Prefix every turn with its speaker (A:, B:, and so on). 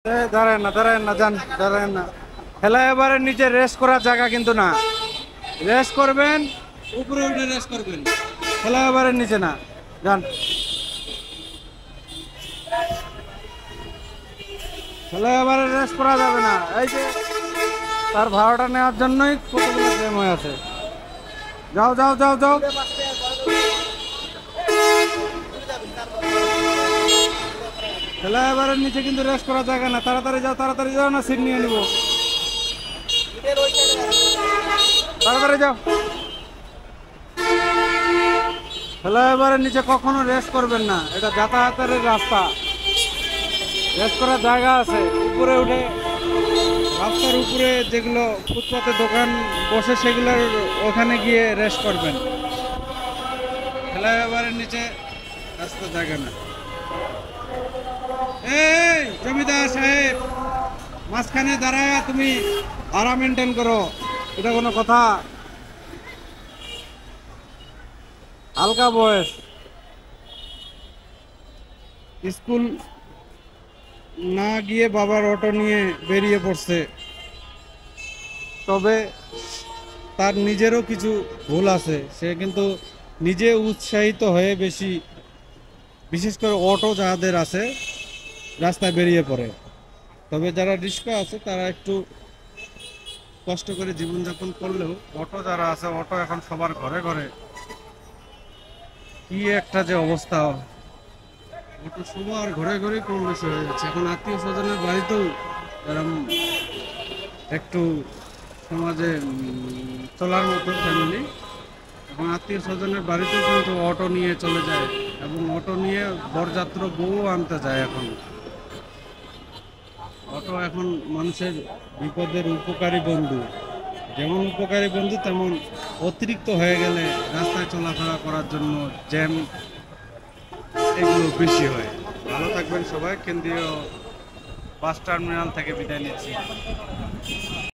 A: দাঁড়ায় না দাঁড়ায় না যান দাঁড়ায় না। ফ্লাইওভারের নিচে রেস্ট করার জায়গা কিন্তু না। রেস্ট করবেন উপরে উঠে রেস্ট করবেন, ফ্লাইওভারের নিচে না। যান, ফ্লাইওভারে রেস্ট করা যাবে না। এই যে তার ভাড়াটা নেওয়ার জন্যই কতগুলো প্রেম হয়ে আছে। যাও যাও যাও যাও, ফ্লাইওভারের নিচে কিন্তু রেস্ট করার জায়গা না। তাড়াতাড়ি যাও না, সিট নিয়ে নিব। তাড়াতাড়ি যাও। ফ্লাইওভারের নিচে কখনো রেস্ট করবেন না, এটা যাতায়াতের রাস্তা। রেস্ট করার জায়গা আছে উপরে উঠে, রাস্তার উপরে যেগুলো ফুটপাতে দোকান বসে সেগুলোর ওখানে গিয়ে রেস্ট করবেন। ফ্লাইওভারের নিচে রাস্তা জায়গা না। এই জমিদার সাহেব, মাঝখানে দাঁড়ায় তুমি আরাম মেনটেন করো, এটা কোনো কথা? হালকা বয়স, স্কুল না গিয়ে বাবার অটো নিয়ে বেরিয়ে পড়ছে। তবে তার নিজেরও কিছু ভুল আছে, সে কিন্তু নিজে উৎসাহিত হয়ে বেশি, বিশেষ করে অটো যাদের আছে রাস্তায় বেরিয়ে পড়ে। তবে যারা রিক্সা আছে তারা একটু কষ্ট করে জীবনযাপন করলেও অটো যারা আছে, অটো এখন সবার ঘরে ঘরে। কি একটা যে অবস্থা, অটো সবার ঘরে ঘরে কম বেশি হয়ে যাচ্ছে। এখন আত্মীয় স্বজনের বাড়িতেও এরকম একটু সমাজে চলার মতো ফ্যামিলি, এখন আত্মীয় স্বজনের বাড়িতেও কিন্তু অটো নিয়ে চলে যায়, এবং অটো নিয়ে বরযাত্র বউ আনতে যায়। এখন অটো এখন মানুষের বিপদের উপকারী বন্ধু। যেমন উপকারী বন্ধু, তেমন অতিরিক্ত হয়ে গেলে রাস্তায় চলাফেরা করার জন্য জ্যাম এগুলো বেশি হয়। ভালো থাকবেন সবাই। কেন্দ্রীয় বাস টার্মিনাল থেকে বিদায় নিচ্ছি।